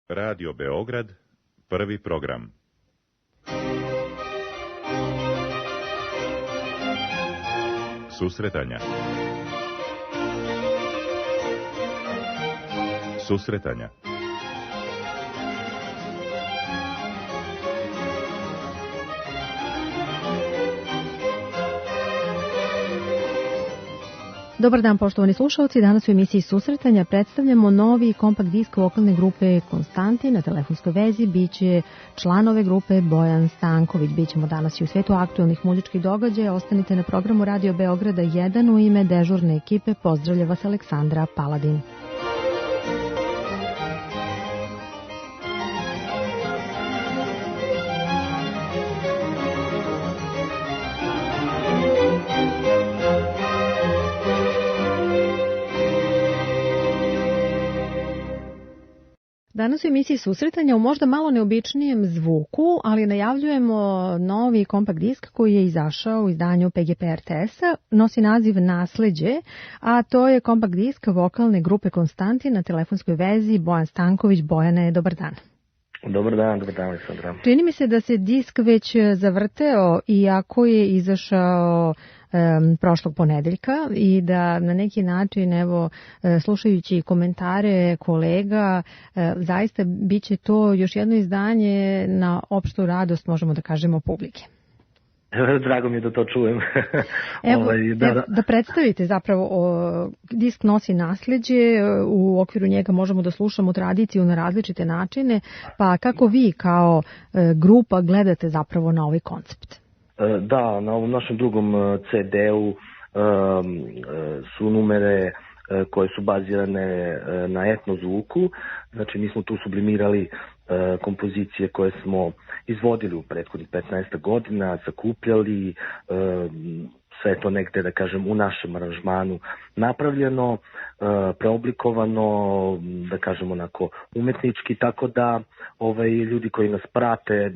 Radio Beograd, prvi program. Susretanja. Susretanja. Dobar dan, poštovani slušalci. Danas u emisiji Susretanja predstavljamo novi kompakt disk vokalne grupe Konstantin. Na telefonskoj vezi biće član ove grupe Bojan Stanković. Bićemo danas i u svetu aktuelnih muzičkih događaja. Ostanite na programu Radio Beograda 1. U ime dežurne ekipe pozdravlja vas Aleksandra Paladin. Danas u emisiji Susretanja u možda malo neobičnijem zvuku, ali najavljujemo novi kompakt disk koji je izašao u izdanju PGP RTS-a, nosi naziv Nasleđe, a to je kompakt disk vokalne grupe Konstantin. Na telefonskoj vezi Bojan Stanković. Bojane, dobar dan. Dobar dan, Aleksandra. Čini mi se da se disk već zavrteo, iako je izašao prošlog ponedeljka, i da na neki način, evo, slušajući komentare kolega, zaista biće to još jedno izdanje na opštu radost, možemo da kažemo, publike. Drago mi je da to čujem. Evo, da predstavite zapravo, disk nosi nasleđe, u okviru njega možemo da slušamo tradiciju na različite načine, pa kako vi kao grupa gledate zapravo na ovaj koncept? Da, na ovom našem drugom CD-u su numere koje su bazirane na etno zvuku. Znači, mi smo tu sublimirali kompozicije koje smo izvodili u prethodnih 15 godina, sakupljali, sve to negde, da kažem, u našem aranžmanu napravljeno, preoblikovano, da kažem, onako umetnički, tako da ljudi koji nas prate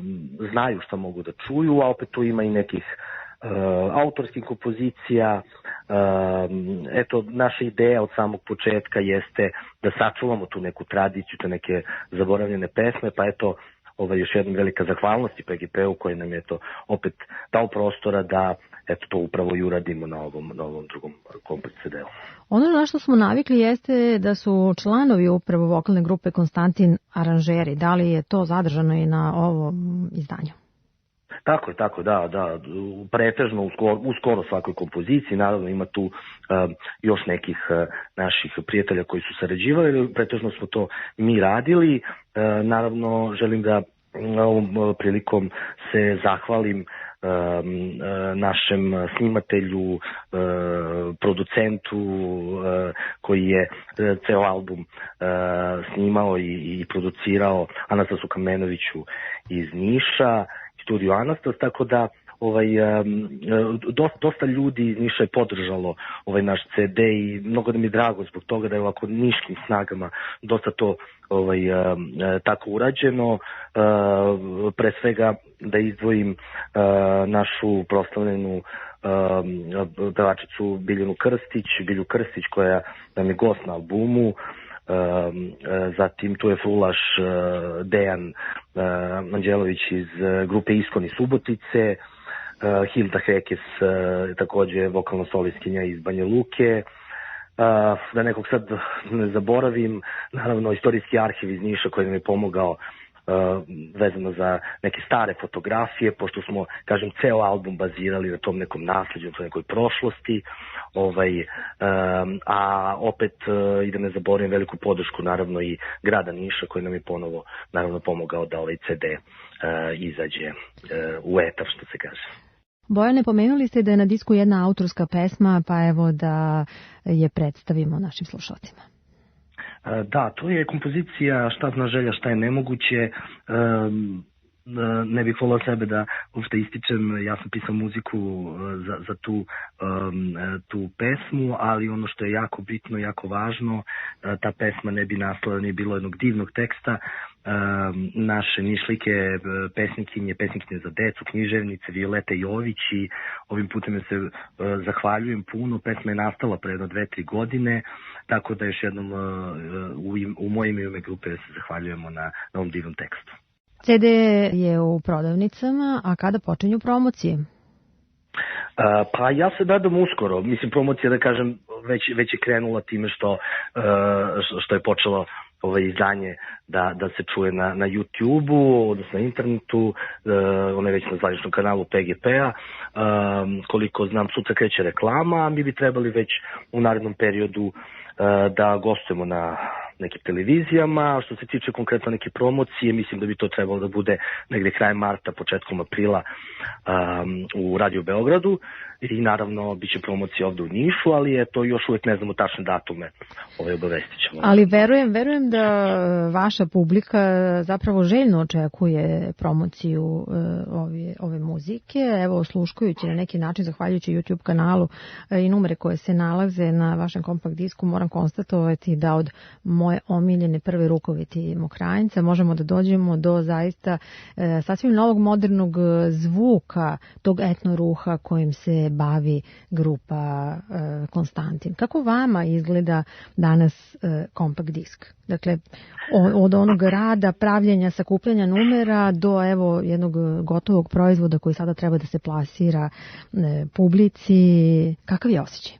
znaju šta mogu da čuju, a opet tu ima i nekih autorskih kompozicija. Eto, naša ideja od samog početka jeste da sačuvamo tu neku tradiciju, te neke zaboravljene pesme, pa eto, još jedna velika zahvalnost i PGP-u koji nam je to opet dao prostora da eto to upravo i uradimo na ovom drugom kompakt CD-u. Ono na što smo navikli jeste da su članovi upravo vokalne grupe Konstantin aranžeri. Da li je to zadržano i na ovom izdanju? Tako, da. Pretežno u skoro svakoj kompoziciji. Naravno ima tu još nekih naših prijatelja koji su sarađivali. Pretežno smo to mi radili. Naravno želim da ovom prilikom se zahvalim našem snimatelju, producentu koji je ceo album snimao i producirao, Anastasu Kamenoviću iz Niša, Studio Anastas, tako da dosta ljudi iz Niša je podržalo naš CD i mnogo da mi je drago zbog toga da je ovako niškim snagama dosta to tako urađeno. Pre svega da izdvojim našu proslavljenu pevačicu Bilju Krstić koja nam je gost na albumu. Zatim tu je frulaš Dejan Anđelović iz grupe Iskoni Subotice, Hilda Hekes, takođe vokalna solistkinja iz Banja Luke. Da nekog sad ne zaboravim, naravno istorijski arhiv iz Niša koji nam je pomogao vezano za neke stare fotografije, pošto smo, kažem, ceo album bazirali na tom nekom nasleđu, na toj nekoj prošlosti, a opet i da ne zaboravim veliku podršku naravno i grada Niša koji nam je ponovo naravno pomogao da ovaj CD izađe u etar, što se kaže. Bojane, pomenuli ste da je na disku jedna autorska pesma, pa evo da je predstavimo našim slušalcima. Da, to je kompozicija Šta zna želja, šta je nemoguće. ne bih volao sebe da uopšte ističem, ja sam pisao muziku za tu pesmu, ali ono što je jako bitno, jako važno, ta pesma ne bi nastala, nije bilo jednog divnog teksta, naše Nišlike, pesnikinje za decu, književnice Violeta Jović, i ovim putem se zahvaljujem puno. Pesma je nastala pre jedno 2-3 godine, tako da još jednom u mojim ime grupe se zahvaljujemo na ovom divnom tekstu. CD je u prodavnicama, a kada počinju promocije? Pa ja se nadam uskoro. Mislim, promocija, da kažem, već je krenula time što je počelo izdanje da se čuje na YouTube-u, odnosno na internetu, ono je već na zvaničnom kanalu PGP-a. Koliko znam, sutra kreće reklama, a mi bi trebali već u narednom periodu da gostujemo na nekim televizijama. Što se tiče konkretno neke promocije, mislim da bi to trebalo da bude negde kraj marta, početkom aprila u Radio Beogradu, i naravno bit će promocija ovde u Nišu, ali je to još uvek ne znamo tačne datume, obavestit ćemo. Ali verujem da vaša publika zapravo željno očekuje promociju ove muzike. Evo, osluškujući na neki način, zahvaljujući YouTube kanalu i numere koje se nalaze na vašem kompakt disku, moram konstatovati da od moje omiljene Prve rukoviti Mokranjca možemo da dođemo do zaista sasvim novog modernog zvuka tog etnoruha kojim se bavi grupa Konstantin. Kako vama izgleda danas kompakt disk? Dakle, od onog rada, pravljenja, sakupljanja numera do evo jednog gotovog proizvoda koji sada treba da se plasira publici. Kakav je osjećaj?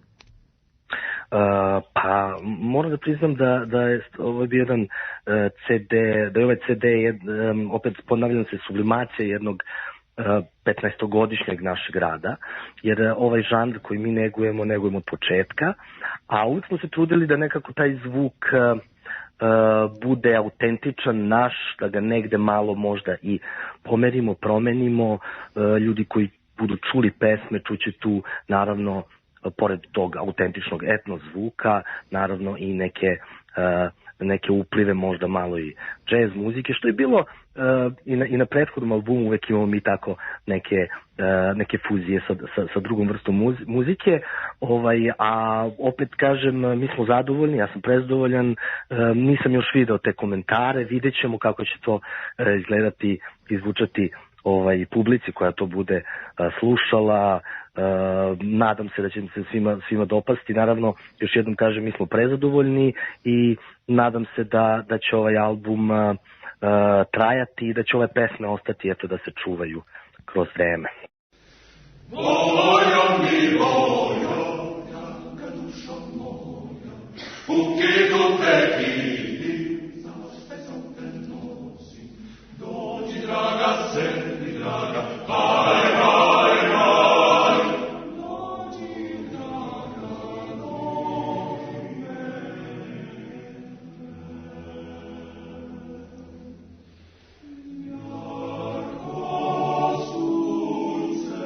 Pa moram da priznam da je ovo bio jedan CD, da je ovaj CD opet ponavljam se sublimacija jednog 15-godišnjeg našeg rada, jer ovaj žanr koji mi negujemo od početka, a uvijek smo se trudili da nekako taj zvuk bude autentičan naš, da ga negde malo možda i pomerimo, promenimo. Ljudi koji budu čuli pesme čuće tu naravno pored tog autentičnog etno zvuka, naravno i neke uplive, možda malo i džez muzike, što je bilo i na prethodnom albumu. Uvek imamo mi tako neke fuzije sa drugom vrstom muzike, a opet kažem, mi smo zadovoljni, ja sam prezadovoljan, nisam još video te komentare, vidjet ćemo kako će to izgledati, izvučati publici koja to bude slušala. Nadam se da će se svima dopasti. Naravno, još jednom kažem, mi smo prezadovoljni i nadam se da će ovaj album trajati i da će ove pesme ostati, eto, da se čuvaju kroz vreme. Moja miloja, jaka duša moja, ukidu te vidim, zašto sam te nosim, dođi draga sebi, draga, haj, haj, haj, dođi draga, nosi me. Jako sunce,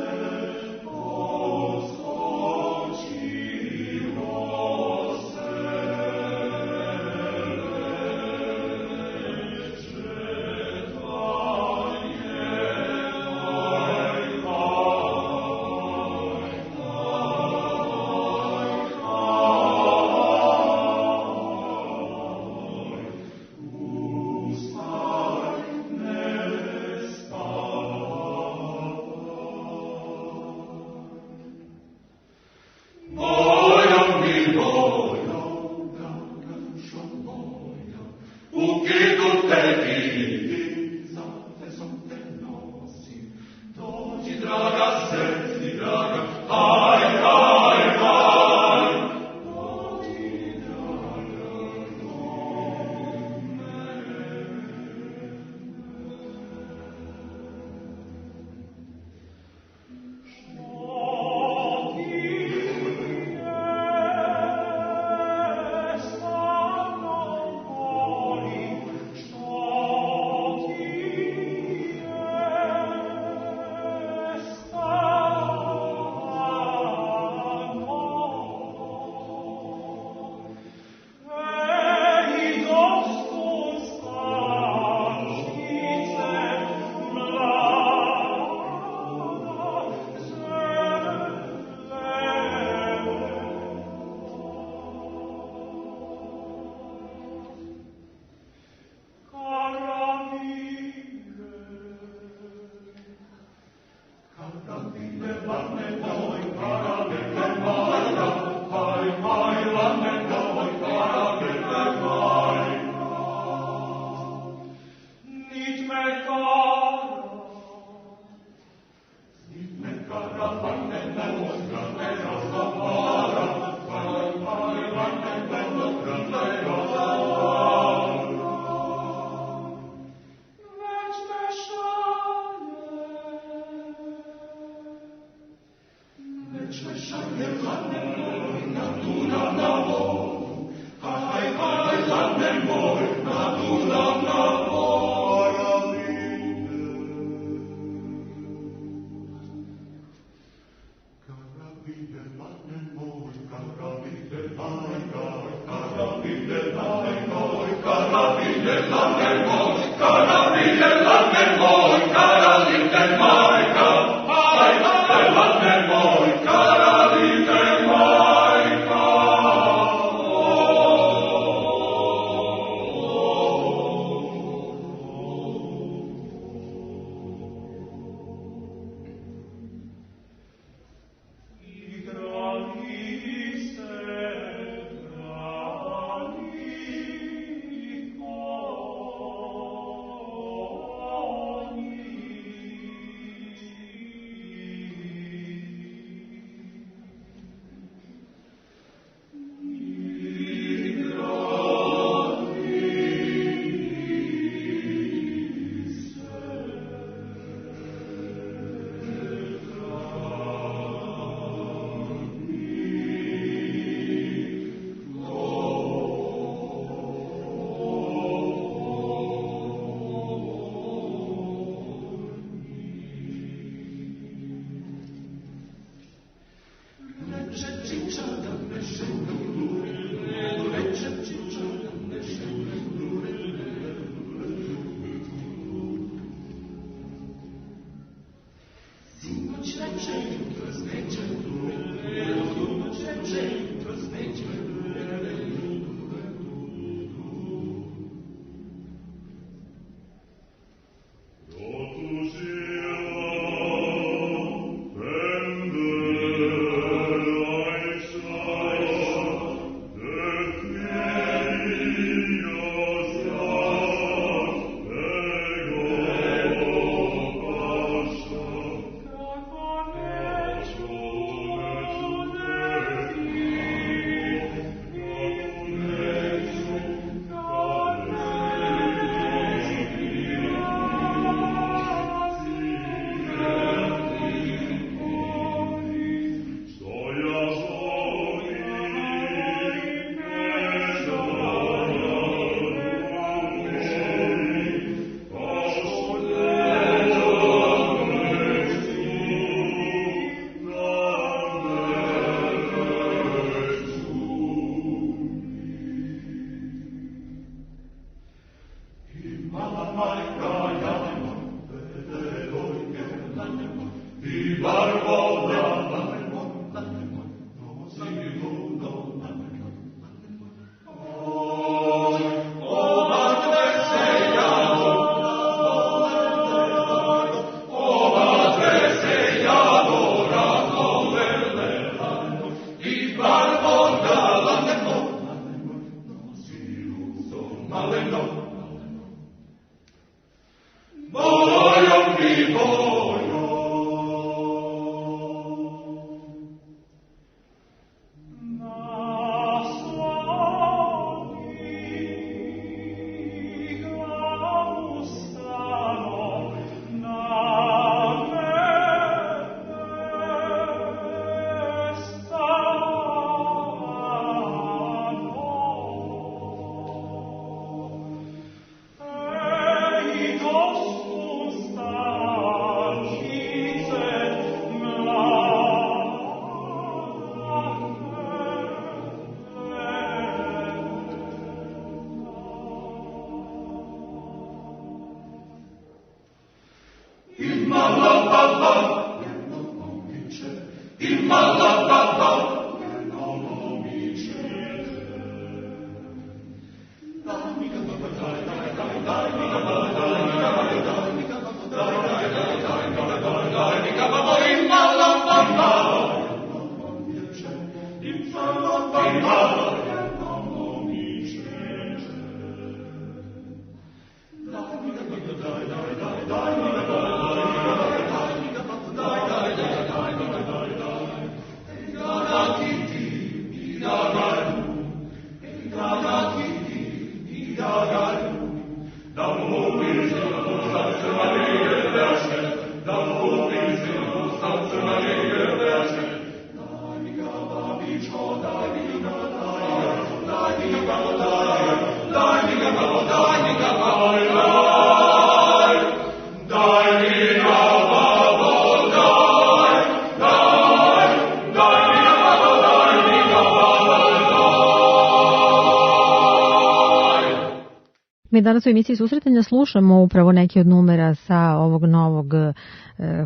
Mi danas u emisiji Susretanja slušamo upravo neki od numera sa ovog novog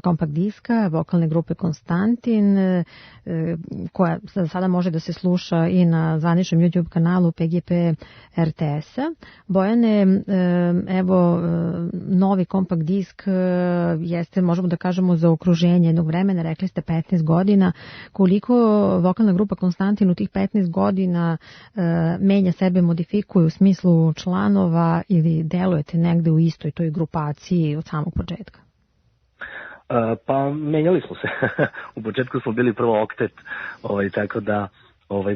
kompakt diska vokalne grupe Konstantin, koja sada može da se sluša i na zvaničnom YouTube kanalu PGP RTS-a. Bojane, evo, novi kompakt disk jeste, možemo da kažemo, za okruženje jednog vremena, rekli ste 15 godina. Koliko vokalna grupa Konstantin u tih 15 godina menja sebe, modifikuje u smislu članova ili delujete negde u istoj toj grupaciji od samog početka? Pa menjali smo se. U početku smo bili prvo oktet, tako da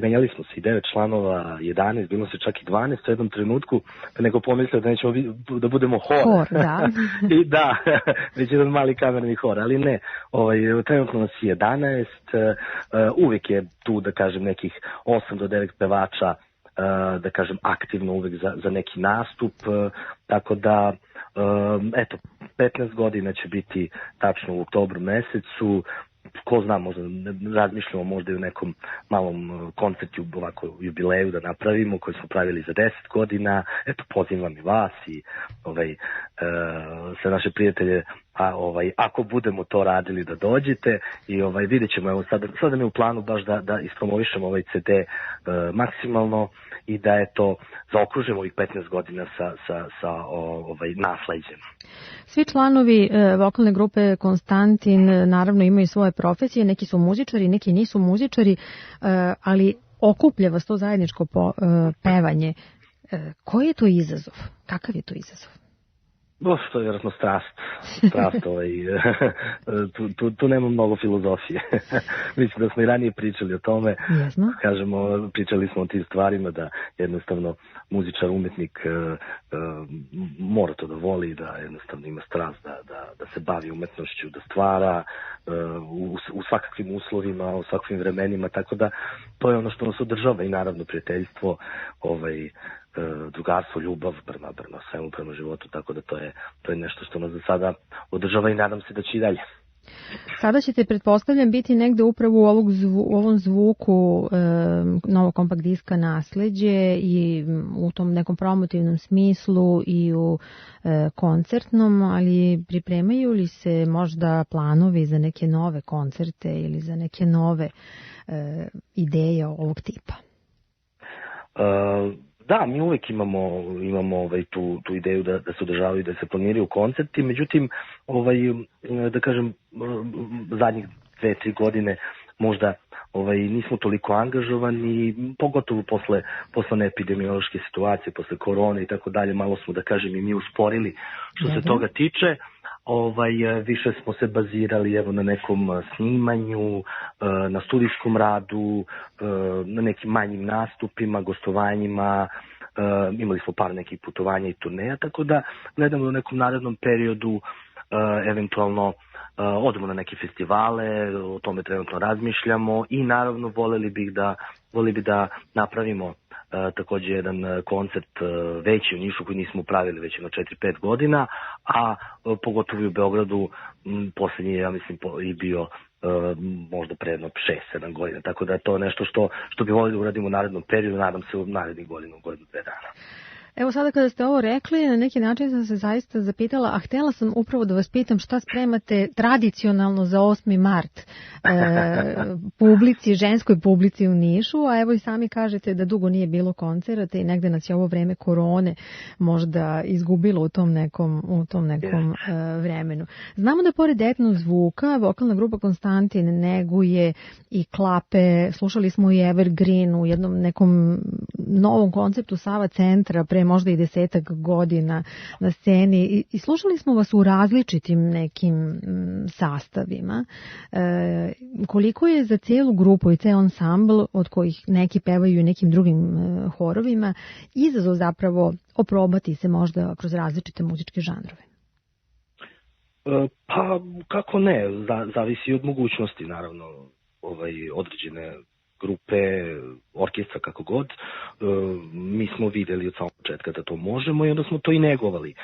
menjali smo se i 9 članova, 11, bilo se čak i 12 u jednom trenutku, pa neko pomislio da nećemo da budemo hor. Da. I da, već jedan mali kamerni hor, ali ne. Trenutno nas je 11, uvijek je tu, da kažem, nekih 8 do 9 pevača, da kažem, aktivno uvijek za neki nastup, tako da, eto, 15 godina će biti tačno u oktobru mesecu. Ko zna, možda razmišljamo možda i u nekom malom koncertu, ovako jubileju da napravimo, koji smo pravili za 10 godina. Eto, pozivam i vas i sve naše prijatelje, ako budemo to radili, da dođete i vidjet ćemo. Evo, sada mi je u planu baš da ispromovišemo ovaj CD maksimalno i da zaokružimo ovih 15 godina sa nasleđem. Svi članovi vokalne grupe Konstantin naravno imaju svoje profesije, neki su muzičari, neki nisu muzičari, ali okuplja vas to zajedničko pevanje. Koji je to izazov? Kakav je to izazov? To je vjerojatno strast, tu nema mnogo filozofije. Mislim da smo i ranije pričali o tome. Jasno. Kažemo, pričali smo o tim stvarima, da jednostavno muzičar, umetnik mora to da voli, da jednostavno ima strast da se bavi umetnošću, da stvara u svakakvim uslovima, u svakakvim vremenima, tako da to je ono što nas održava i naravno prijateljstvo, drugarstvo, ljubav prema svemu, prema životu, tako da to je nešto što nas za sada održava i nadam se da će i dalje. Sada ćete, pretpostavljam, biti negde upravo u ovom zvuku novog kompakt diska Nasleđe i u tom nekom promotivnom smislu i u koncertnom, ali pripremaju li se možda planovi za neke nove koncerte ili za neke nove ideje ovog tipa? Da, mi uvek imamo tu ideju da se održavaju i da se planiraju koncerti, međutim, da kažem, zadnjih 2-3 godine možda nismo toliko angažovani, pogotovo posle epidemiološke situacije, posle korone i tako dalje, malo smo, da kažem, i mi usporili što se toga tiče. Više smo se bazirali na nekom snimanju, na studijskom radu, na nekim manjim nastupima, gostovanjima, imali smo par nekih putovanja i turneja, tako da gledamo u nekom narednom periodu eventualno odemo na neke festivale, o tome trenutno razmišljamo i naravno voleli bi da napravimo takođe jedan koncert veći u Nišu koji nismo pravili već 4-5 godina, a pogotovo i u Beogradu poslednji, ja mislim, i bio možda pre 6-7 godina, tako da je to nešto što bi volili da uradimo u narednom periodu, nadam se u narednih godinu 2 dana. Evo sada kada ste ovo rekli, na neki način sam se zaista zapitala, a htjela sam upravo da vas pitam šta spremate tradicionalno za 8. mart publici, ženskoj publici u Nišu, a evo i sami kažete da dugo nije bilo koncerata i negde nas je ovo vreme korone možda izgubilo u tom nekom vremenu. Znamo da pored etno zvuka, vokalna grupa Konstantin neguje i klape, slušali smo i Evergreen u jednom nekom novom konceptu Sava centra pre možda i 10 godina na sceni i slušali smo vas u različitim nekim sastavima. Koliko je za cijelu grupu i ceo ansambl, od kojih neki pevaju i nekim drugim horovima, izazov zapravo oprobati se možda kroz različite muzičke žanrove? Pa kako ne, zavisi od mogućnosti naravno određene grupe, orkestra, kako god. Mi smo videli od samog početka da to možemo i onda smo to i negovali.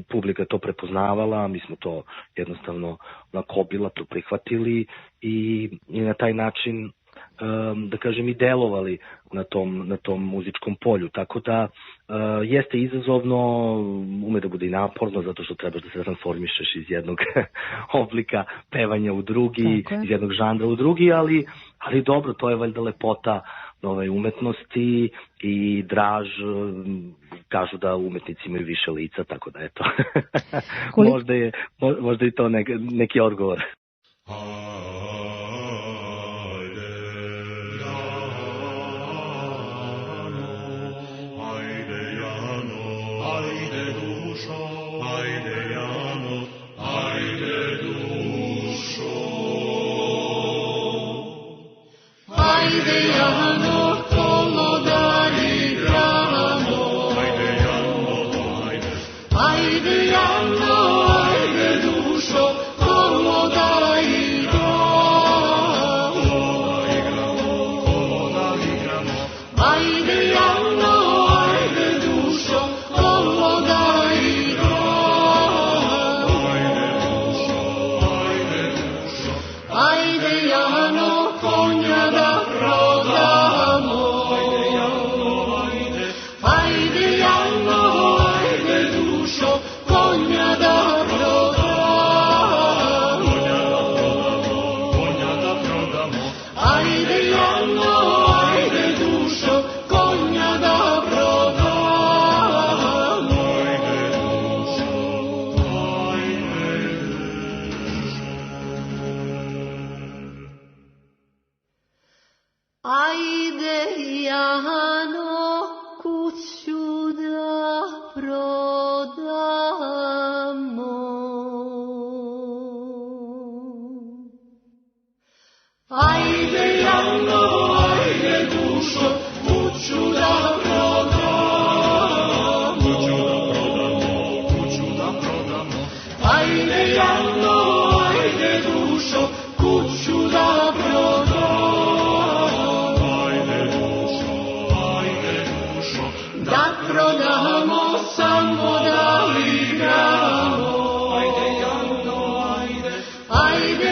Publika je to prepoznavala, mi smo to jednostavno nakobila, to prihvatili i na taj način, da kažem, i delovali na tom muzičkom polju. Tako da jeste izazovno, ume da bude i naporno, zato što trebaš da se transformišeš iz jednog oblika pevanja u drugi, iz jednog žanra u drugi, ali dobro, to je valjda lepota umetnosti i draž. Kažu da umetnici imaju više lica, tako da eto. Možda je to neki odgovor. Ajde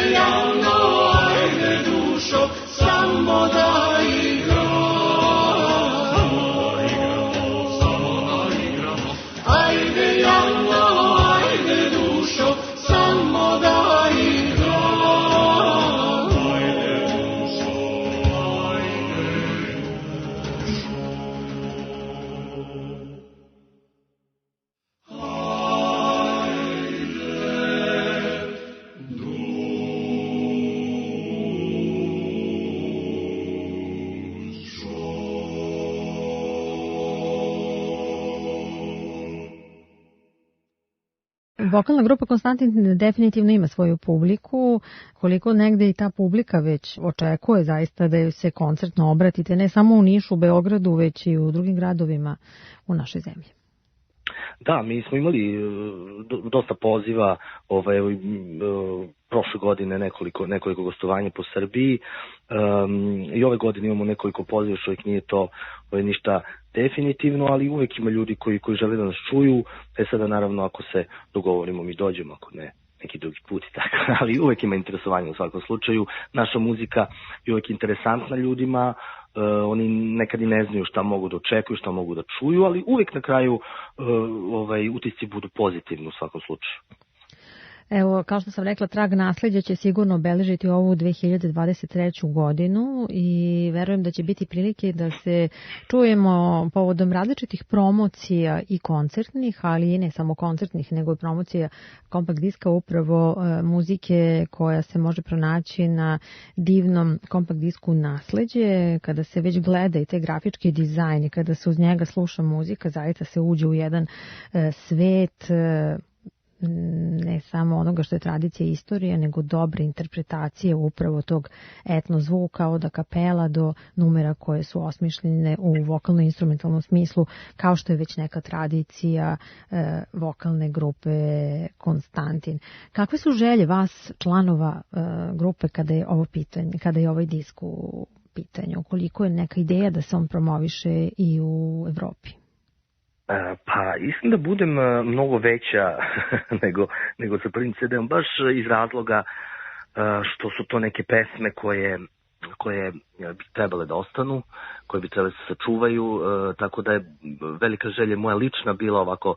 Vokalna grupa Konstantin definitivno ima svoju publiku. Koliko negde i ta publika već očekuje zaista da joj se koncertno obratite, ne samo u Nišu, u Beogradu, već i u drugim gradovima u našoj zemlji? Da, mi smo imali dosta poziva prošle godine nekoliko gostovanja po Srbiji i ove godine imamo nekoliko poziva, što uvijek nije to ništa definitivno, ali uvijek ima ljudi koji žele da nas čuju. Sada naravno ako se dogovorimo mi dođemo, ako ne neki drugi put i tako, ali uvijek ima interesovanje u svakom slučaju. Naša muzika je uvijek interesantna ljudima, oni nekad i ne znaju šta mogu da očekuju, šta mogu da čuju, ali uvijek na kraju utisci budu pozitivni u svakom slučaju. Evo, kao što sam rekla, trag nasleđa će sigurno obeležiti ovu 2023. godinu i verujem da će biti prilike da se čujemo povodom različitih promocija i koncertnih, ali i ne samo koncertnih, nego i promocija kompakt diska, upravo muzike koja se može pronaći na divnom kompakt disku Nasleđe. Kada se već gleda i te grafički dizajn i kada se uz njega sluša muzika, zaista se uđe u jedan svet ne samo onoga što je tradicija i istorija, nego dobre interpretacije upravo tog etno zvuka od akapela do numera koje su osmišljene u vokalno-instrumentalnom smislu, kao što je već neka tradicija vokalne grupe Konstantin. Kakve su želje vas, članova grupe, kada je ovo pitanje, kada je ovaj disk u pitanju? Koliko je neka ideja da se on promoviše i u Evropi? Pa, istim da budem mnogo veća nego sa prvim CD-om, baš iz razloga što su to neke pesme koje bi trebale da ostanu, koje bi trebale da se sačuvaju, tako da je velika želja moja lična bila ovako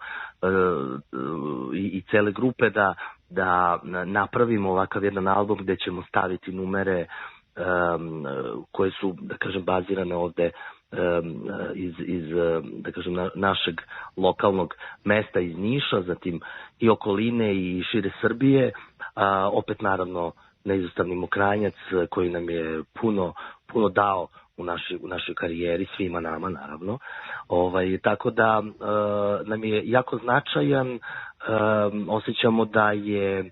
i cele grupe da napravimo ovakav jedan album gde ćemo staviti numere koje su, da kažem, bazirane ovde iz da kažem, našeg lokalnog mesta iz Niša, zatim i okoline i šire Srbije, opet naravno neizostavni Mokranjac koji nam je puno dao u našoj karijeri, svima nama naravno. Tako da nam je jako značajan, osjećamo da je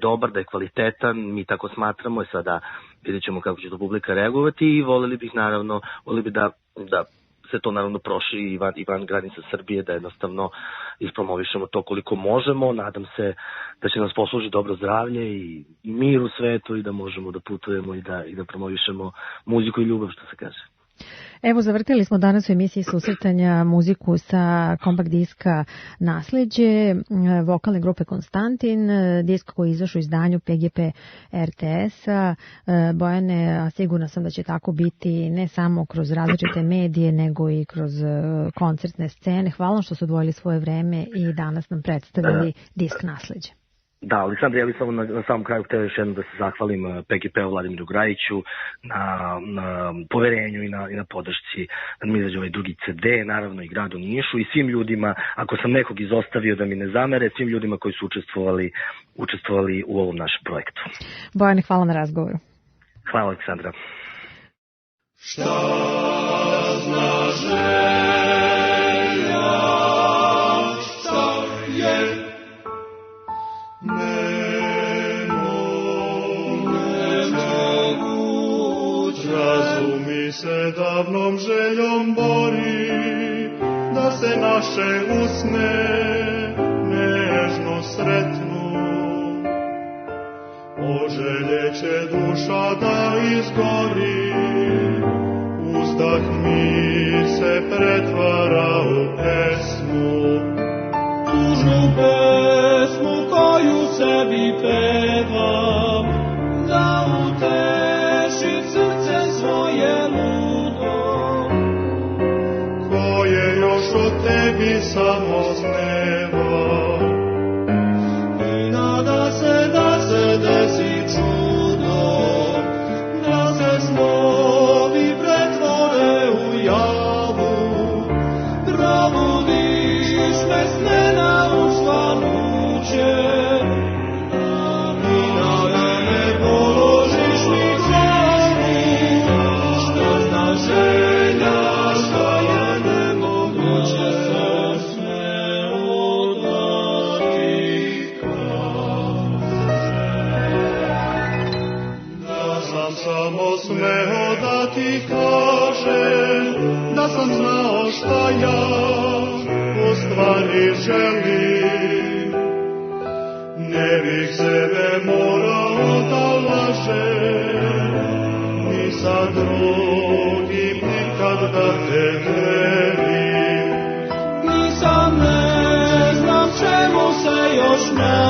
dobar, da je kvalitetan, mi tako smatramo i sada vidjet ćemo kako će to publika reagovati i voleli bi da se to naravno proširi i van granica Srbije, da jednostavno ispromovišemo to koliko možemo. Nadam se da će nas poslužiti dobro zdravlje i mir u svetu i da možemo da putujemo i da promovišemo muziku i ljubav, što se kaže. Evo, zavrtili smo danas u emisiji susretanja muziku sa kompakt diska Nasleđe, vokalne grupe Konstantin, disk koji je izašao u izdanju PGP RTS-a. Bojane, sigurna sam da će tako biti ne samo kroz različite medije, nego i kroz koncertne scene. Hvala što su odvojili svoje vreme i danas nam predstavili disk Nasleđe. Da, Aleksandra, ja bih samo na samom kraju htio još jednom da se zahvalim PGP-u Vladimiru Grajiću na poverenju i na podršci da mi izađe ovaj drugi CD, naravno i gradu Nišu i svim ljudima, ako sam nekog izostavio da mi ne zamere, svim ljudima koji su učestvovali u ovom našem projektu. Bojane, hvala na razgovoru. Hvala, Aleksandra. Šta zna želja, šta je razumi se davnom željom bori, da se naše usne nežno sretnu. Oželjeće duša da izgori, uzdah mi se pretvara u pesmu. Tužnu pesmu koju sebi pevam, da uteši srce svoje ludo, koje još o tebi samo sneva. I nada se da se desi čudo, da se snovi pretvore u javu, probudiš me snena u svanuće. ja u stvari želim. Ne bih sebe morao da lažem, ni sa drugim nikad da te delim. Nisam, ne znam čemu se još ne